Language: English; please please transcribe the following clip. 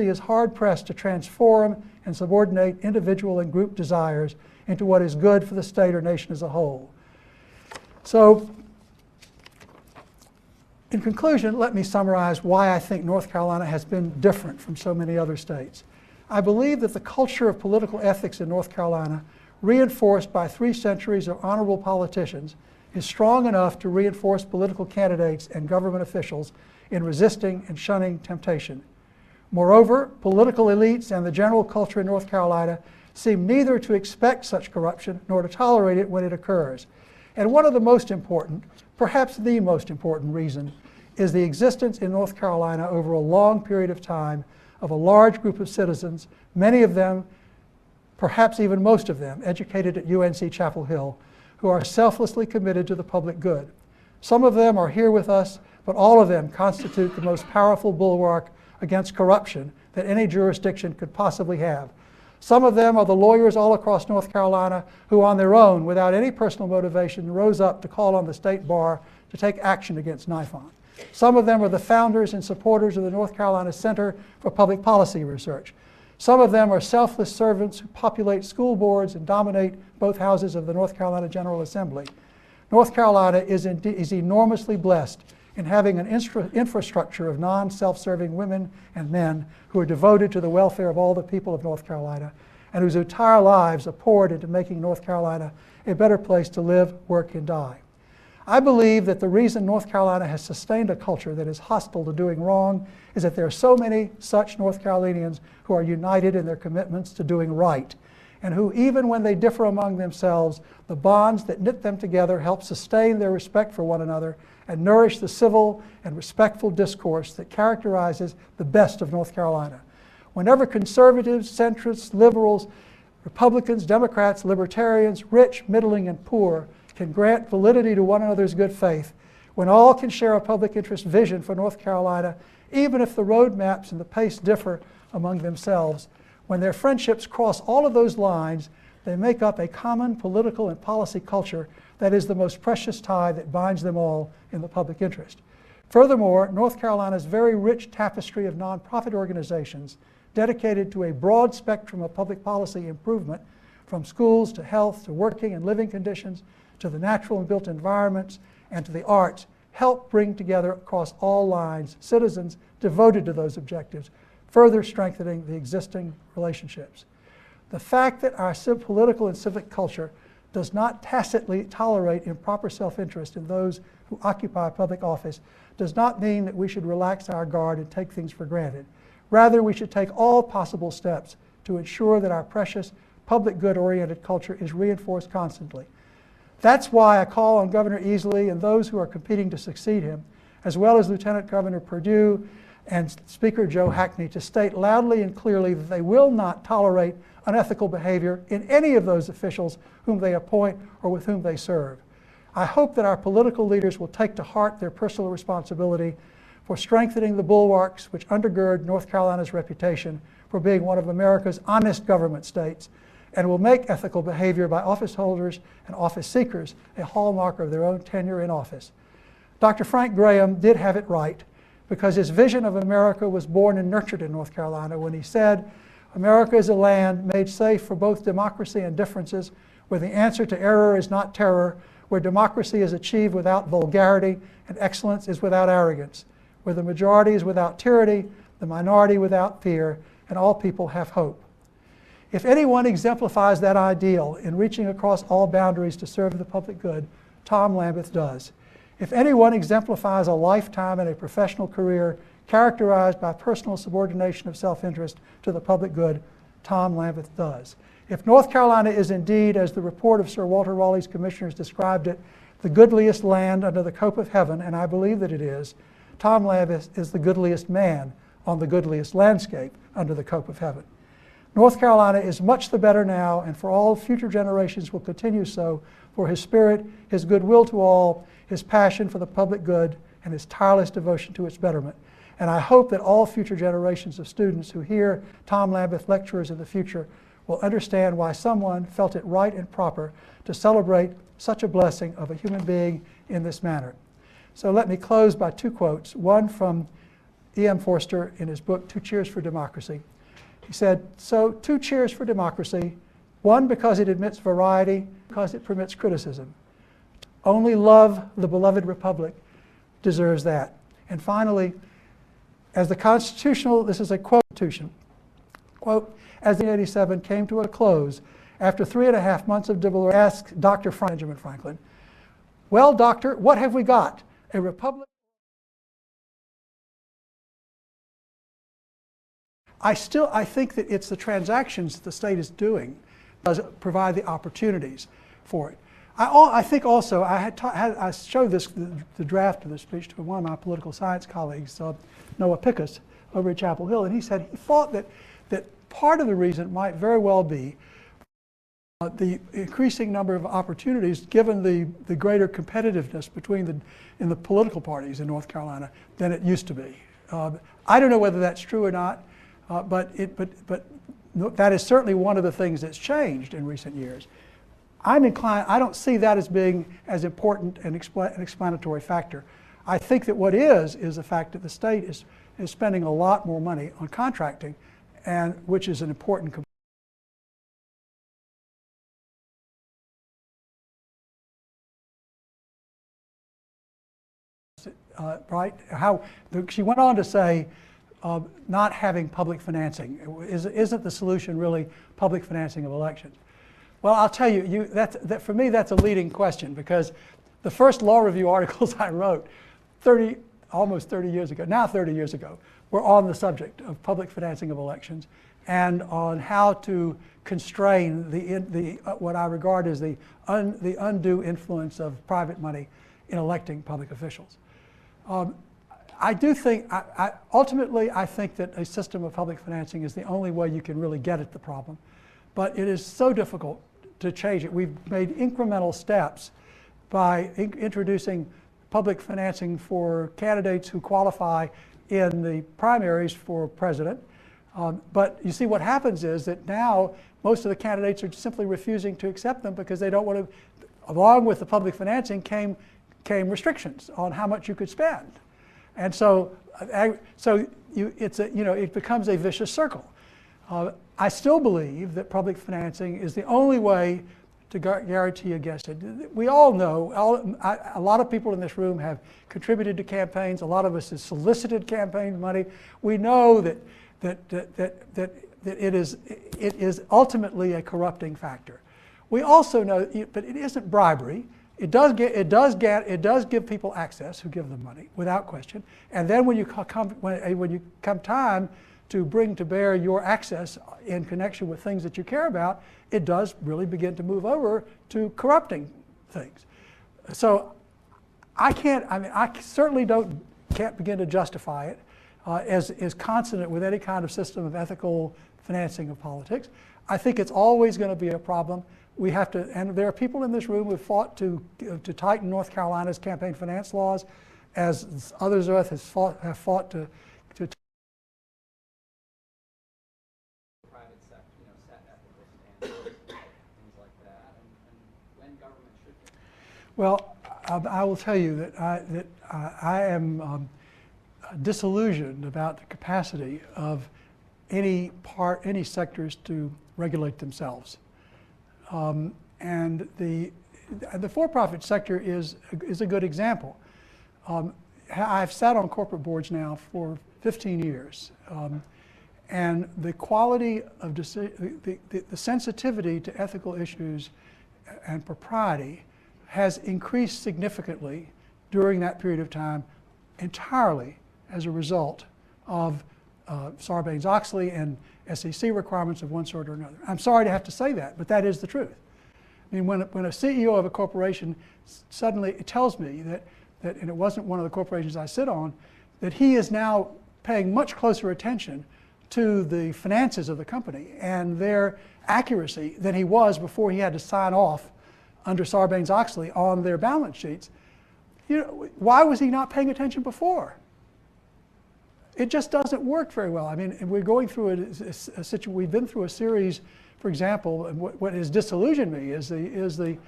democracy is hard-pressed to transform and subordinate individual and group desires into what is good for the state or nation as a whole. So, in conclusion, let me summarize why I think North Carolina has been different from so many other states. I believe that the culture of political ethics in North Carolina, reinforced by 3 centuries of honorable politicians, is strong enough to reinforce political candidates and government officials in resisting and shunning temptation. Moreover, political elites and the general culture in North Carolina seem neither to expect such corruption nor to tolerate it when it occurs. And one of the most important, perhaps the most important reason, is the existence in North Carolina over a long period of time of a large group of citizens, many of them, perhaps even most of them, educated at UNC Chapel Hill, who are selflessly committed to the public good. Some of them are here with us, but all of them constitute the most powerful bulwark against corruption that any jurisdiction could possibly have. Some of them are the lawyers all across North Carolina who on their own, without any personal motivation, rose up to call on the state bar to take action against NIFON. Some of them are the founders and supporters of the North Carolina Center for Public Policy Research. Some of them are selfless servants who populate school boards and dominate both houses of the North Carolina General Assembly. North Carolina is enormously blessed in having an infrastructure of non-self-serving women and men who are devoted to the welfare of all the people of North Carolina and whose entire lives are poured into making North Carolina a better place to live, work, and die. I believe that the reason North Carolina has sustained a culture that is hostile to doing wrong is that there are so many such North Carolinians who are united in their commitments to doing right, and who, even when they differ among themselves, the bonds that knit them together help sustain their respect for one another and nourish the civil and respectful discourse that characterizes the best of North Carolina. Whenever conservatives, centrists, liberals, Republicans, Democrats, libertarians, rich, middling, and poor can grant validity to one another's good faith, when all can share a public interest vision for North Carolina, even if the roadmaps and the pace differ among themselves, when their friendships cross all of those lines, they make up a common political and policy culture that is the most precious tie that binds them all in the public interest. Furthermore, North Carolina's very rich tapestry of nonprofit organizations dedicated to a broad spectrum of public policy improvement, from schools to health to working and living conditions to the natural and built environments and to the arts, help bring together across all lines citizens devoted to those objectives, further strengthening the existing relationships. The fact that our political and civic culture does not tacitly tolerate improper self-interest in those who occupy public office does not mean that we should relax our guard and take things for granted. Rather, we should take all possible steps to ensure that our precious public good-oriented culture is reinforced constantly. That's why I call on Governor Easley and those who are competing to succeed him, as well as Lieutenant Governor Perdue and Speaker Joe Hackney, to state loudly and clearly that they will not tolerate unethical behavior in any of those officials whom they appoint or with whom they serve. I hope that our political leaders will take to heart their personal responsibility for strengthening the bulwarks which undergird North Carolina's reputation for being one of America's honest government states, and will make ethical behavior by office holders and office seekers a hallmark of their own tenure in office. Dr. Frank Graham did have it right, because his vision of America was born and nurtured in North Carolina when he said, "America is a land made safe for both democracy and differences, where the answer to error is not terror, where democracy is achieved without vulgarity and excellence is without arrogance, where the majority is without tyranny, the minority without fear, and all people have hope." If anyone exemplifies that ideal in reaching across all boundaries to serve the public good, Tom Lambeth does. If anyone exemplifies a lifetime and a professional career characterized by personal subordination of self-interest to the public good, Tom Lambeth does. If North Carolina is indeed, as the report of Sir Walter Raleigh's commissioners described it, the goodliest land under the cope of heaven, and I believe that it is, Tom Lambeth is the goodliest man on the goodliest landscape under the cope of heaven. North Carolina is much the better now, and for all future generations will continue so, for his spirit, his goodwill to all, his passion for the public good, and his tireless devotion to its betterment. And I hope that all future generations of students who hear Tom Lambeth lecturers in the future will understand why someone felt it right and proper to celebrate such a blessing of a human being in this manner. So let me close by 2 quotes, one from E.M. Forster in his book, 2 Cheers for Democracy. He said, so 2 cheers for democracy, 1 because it admits variety, because it permits criticism. Only love, the beloved republic, deserves that. And finally, as the constitutional, this is a quotation, quote, as the 1987 came to a close, after 3.5 months of deliberation, asked Dr. Benjamin Franklin, well, doctor, what have we got? A republic? I think that it's the transactions the state is doing does provide the opportunities for it. I think also, I showed the draft of this speech to one of my political science colleagues, Noah Pickus, over at Chapel Hill, and he said he thought that part of the reason might very well be the increasing number of opportunities given the greater competitiveness in the political parties in North Carolina than it used to be. I don't know whether that's true or not, but that is certainly one of the things that's changed in recent years. I'm inclined, I don't see that as being as important an explanatory factor. I think that what is the fact that the state is spending a lot more money on contracting, and which is an important component. Right? She went on to say, not having public financing. Isn't the solution really public financing of elections? Well, I'll tell you, for me, that's a leading question, because the first law review articles I wrote almost 30 years ago, now 30 years ago, were on the subject of public financing of elections and on how to constrain what I regard as the undue influence of private money in electing public officials. I do think, ultimately, I think that a system of public financing is the only way you can really get at the problem. But it is so difficult to change it. We've made incremental steps by introducing public financing for candidates who qualify in the primaries for president. But you see, what happens is that now most of the candidates are simply refusing to accept them because they don't want to, along with the public financing came restrictions on how much you could spend. And so, it becomes a vicious circle. I still believe that public financing is the only way to guarantee against it. We all know, a lot of people in this room have contributed to campaigns. A lot of us have solicited campaign money. We know that it is ultimately a corrupting factor. We also know, but it isn't bribery. It does give people access who give them money, without question. And then when you come time to bring to bear your access in connection with things that you care about, it does really begin to move over to corrupting things. So I certainly can't begin to justify it as consonant with any kind of system of ethical financing of politics. I think it's always going to be a problem. We have to, and there are people in this room who have fought to tighten North Carolina's campaign finance laws, as others of us have fought to private sector, set ethical standards, things like that, and when government should do. Well, I will tell you that I am disillusioned about the capacity of any sectors to regulate themselves. And the for-profit sector is a good example. I've sat on corporate boards now for 15 years, and the quality of the sensitivity to ethical issues and propriety has increased significantly during that period of time, entirely as a result of Sarbanes-Oxley and SEC requirements of one sort or another. I'm sorry to have to say that, but that is the truth. I mean, when a CEO of a corporation suddenly tells me that, and it wasn't one of the corporations I sit on, that he is now paying much closer attention to the finances of the company and their accuracy than he was before he had to sign off under Sarbanes-Oxley on their balance sheets. Why was he not paying attention before? It just doesn't work very well. I mean, we're going through a situation. We've been through a series, for example, what has disillusioned me is the